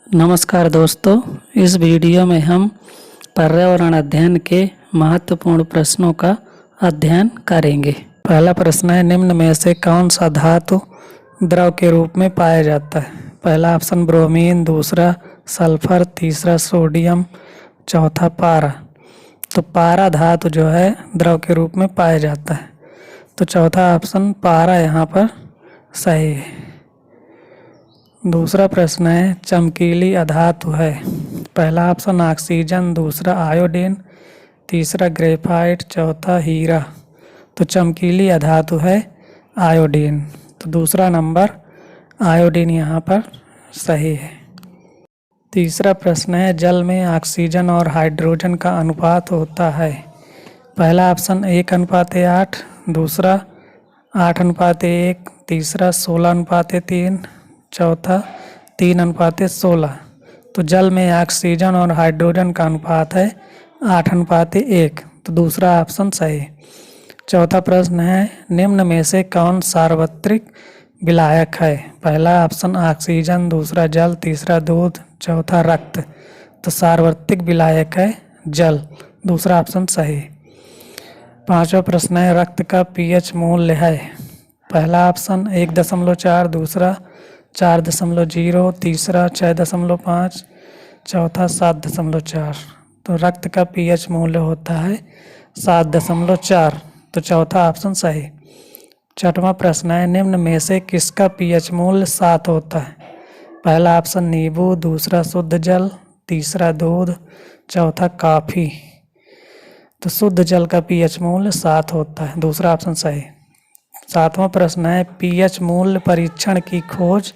नमस्कार दोस्तों, इस वीडियो में हम पर्यावरण अध्ययन के महत्वपूर्ण प्रश्नों का अध्ययन करेंगे। पहला प्रश्न है, निम्न में से कौन सा धातु द्रव के रूप में पाया जाता है? पहला ऑप्शन ब्रोमीन, दूसरा सल्फर, तीसरा सोडियम, चौथा पारा। तो पारा धातु जो है द्रव के रूप में पाया जाता है, तो चौथा ऑप्शन पारा यहाँ पर सही है। दूसरा प्रश्न है, चमकीली अधातु है? पहला ऑप्शन ऑक्सीजन, दूसरा आयोडीन, तीसरा ग्रेफाइट, चौथा हीरा। तो चमकीली अधातु है आयोडीन, तो दूसरा नंबर आयोडीन यहाँ पर सही है। तीसरा प्रश्न है, जल में ऑक्सीजन और हाइड्रोजन का अनुपात होता है? पहला ऑप्शन 1:8, दूसरा 8:1, तीसरा 16:3, चौथा 3:16। तो जल में ऑक्सीजन और हाइड्रोजन का अनुपात है 8:1, तो दूसरा ऑप्शन सही। चौथा प्रश्न है, निम्न में से कौन सार्वत्रिक विलायक है? पहला ऑप्शन ऑक्सीजन, दूसरा जल, तीसरा दूध, चौथा रक्त। तो सार्वत्रिक विलायक है जल, दूसरा ऑप्शन सही। पांचवा प्रश्न है, रक्त का पीएच मूल्य है? पहला ऑप्शन 1.4, दूसरा 4.0, तीसरा 6.5, चौथा 7.4। तो रक्त का पीएच मूल्य होता है 7.4, तो चौथा ऑप्शन सही। छठवां प्रश्न है, निम्न में से किसका पीएच मूल्य 7 होता है? पहला ऑप्शन नींबू, दूसरा शुद्ध जल, तीसरा दूध, चौथा कॉफी। तो शुद्ध जल का पीएच मूल्य 7 होता है, दूसरा ऑप्शन सही। सातवां प्रश्न है, पीएच मूल्य परीक्षण की खोज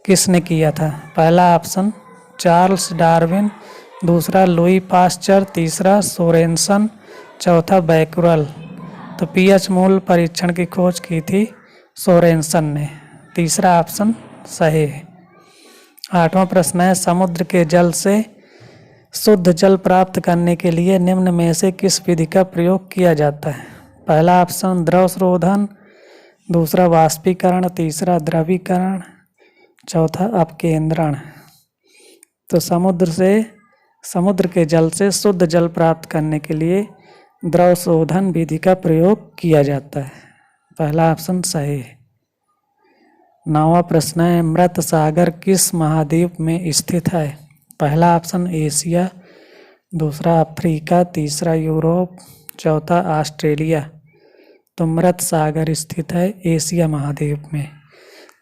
किसने किया था? पहला ऑप्शन चार्ल्स डार्विन, दूसरा लुई पास्चर, तीसरा सोरेनसन, चौथा बैकुरल। तो पीएच मूल्य परीक्षण की खोज की थी सोरेनसन ने, तीसरा ऑप्शन सही है। आठवां प्रश्न है, समुद्र के जल से शुद्ध जल प्राप्त करने के लिए निम्न में से किस विधि का प्रयोग किया जाता है? पहला ऑप्शन द्रव शोधन, दूसरा वाष्पीकरण, तीसरा द्रवीकरण, चौथा अपकेंद्रण। तो समुद्र के जल से शुद्ध जल प्राप्त करने के लिए द्रव शोधन विधि का प्रयोग किया जाता है, पहला ऑप्शन सही है। नौवां प्रश्न है, मृत सागर किस महाद्वीप में स्थित है? पहला ऑप्शन एशिया, दूसरा अफ्रीका, तीसरा यूरोप, चौथा ऑस्ट्रेलिया। तो मृत सागर स्थित है एशिया महाद्वीप में,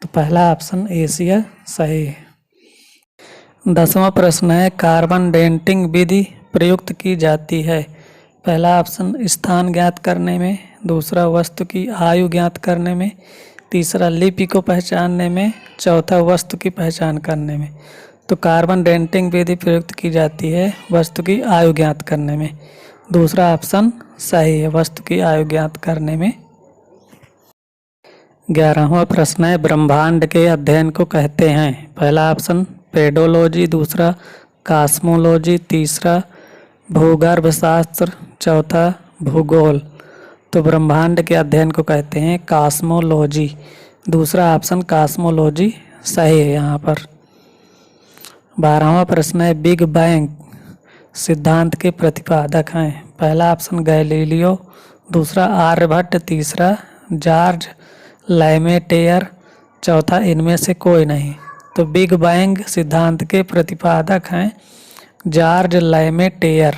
तो पहला ऑप्शन एशिया सही है। 10वां प्रश्न है, कार्बन डेटिंग विधि प्रयुक्त की जाती है? पहला ऑप्शन स्थान ज्ञात करने में, दूसरा वस्तु की आयु ज्ञात करने में, तीसरा लिपि को पहचानने में, चौथा वस्तु की पहचान करने में। तो कार्बन डेटिंग विधि प्रयुक्त की जाती है वस्तु की आयु ज्ञात करने में, दूसरा ऑप्शन सही है, वस्तु की आयु ज्ञात करने में। 11वां प्रश्न है, ब्रह्मांड के अध्ययन को कहते हैं? पहला ऑप्शन पेडोलॉजी, दूसरा कॉस्मोलॉजी, तीसरा भूगर्भ शास्त्र, चौथा भूगोल। तो ब्रह्मांड के अध्ययन को कहते हैं कॉस्मोलॉजी, दूसरा ऑप्शन कॉस्मोलॉजी सही है यहाँ पर। 12वां प्रश्न है, बिग बैंग सिद्धांत के प्रतिपादक हैं? पहला ऑप्शन गैलीलियो, दूसरा आर्यभट्ट, तीसरा जॉर्ज लैमेटेयर, चौथा इनमें से कोई नहीं। तो बिग बैंग सिद्धांत के प्रतिपादक हैं जॉर्ज लैमेटेयर,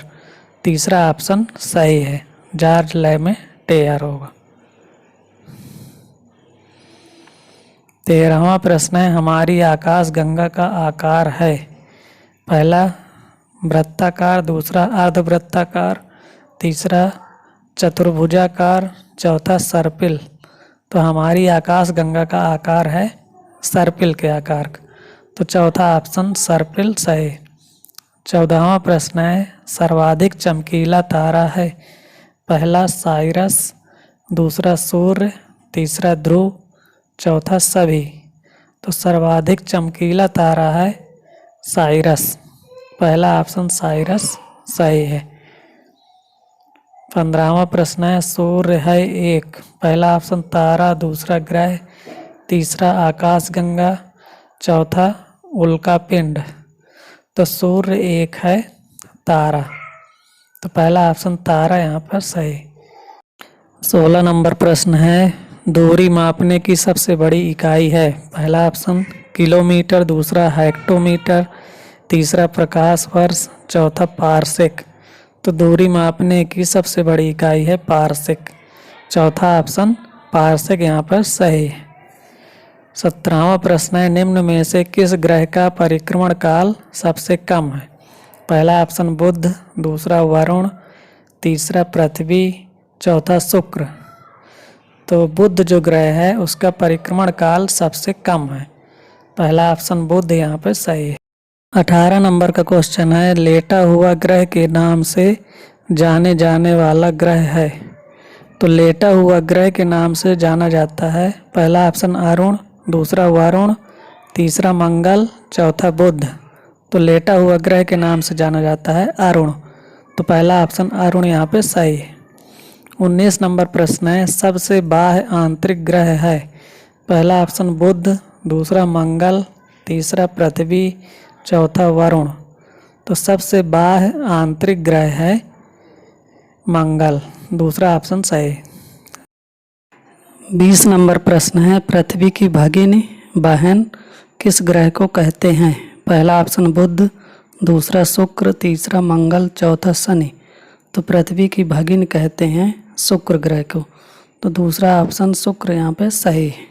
तीसरा ऑप्शन सही है, जॉर्ज लैमेटेयर होगा। 13वां प्रश्न है, हमारी आकाशगंगा का आकार है? पहला वृत्ताकार, दूसरा अर्धवृत्ताकार, तीसरा चतुर्भुजाकार, चौथा सर्पिल। तो हमारी आकाशगंगा का आकार है सर्पिल के आकार का, तो चौथा ऑप्शन सर्पिल सही। 14वां प्रश्न है, सर्वाधिक चमकीला तारा है? पहला साइरस, दूसरा सूर्य, तीसरा ध्रुव, चौथा सभी। तो सर्वाधिक चमकीला तारा है साइरस, पहला ऑप्शन साइरस सही है। 15वां प्रश्न है, सूर्य है एक? पहला ऑप्शन तारा, दूसरा ग्रह, तीसरा आकाशगंगा, चौथा उल्का पिंड। तो सूर्य एक है तारा, तो पहला ऑप्शन तारा यहाँ पर सही। 16 नंबर प्रश्न है, दूरी मापने की सबसे बड़ी इकाई है। पहला ऑप्शन किलोमीटर, दूसरा हेक्टोमीटर, तीसरा प्रकाश वर्ष, चौथा पारसेक। तो दूरी मापने की सबसे बड़ी इकाई है पारसेक, चौथा ऑप्शन पारसेक यहाँ पर सही है। 17वां प्रश्न है, निम्न में से किस ग्रह का परिक्रमण काल सबसे कम है। पहला ऑप्शन बुध, दूसरा वरुण, तीसरा पृथ्वी, चौथा शुक्र। तो बुध जो ग्रह है उसका परिक्रमण काल सबसे कम है, पहला ऑप्शन बुध यहाँ पे सही है। 18 नंबर का क्वेश्चन है, लेटा हुआ ग्रह के नाम से जाने जाने वाला ग्रह है। तो लेटा हुआ ग्रह के नाम से जाना जाता है, पहला ऑप्शन अरुण, दूसरा वरुण, तीसरा मंगल, चौथा बुध। तो लेटा हुआ ग्रह के नाम से जाना जाता है अरुण, तो पहला ऑप्शन अरुण यहाँ पे सही है। 19 नंबर प्रश्न है, सबसे बाह्य आंतरिक ग्रह है। पहला ऑप्शन बुध, दूसरा मंगल, तीसरा पृथ्वी, चौथा वरुण। तो सबसे बाह्य आंतरिक ग्रह है मंगल, दूसरा ऑप्शन सही। 20 नंबर प्रश्न है, पृथ्वी की भगिनी बहन किस ग्रह को कहते हैं। पहला ऑप्शन बुध, दूसरा शुक्र, तीसरा मंगल, चौथा शनि। तो पृथ्वी की भगिनी कहते हैं शुक्र ग्रह को, तो दूसरा ऑप्शन शुक्र यहाँ पे सही है।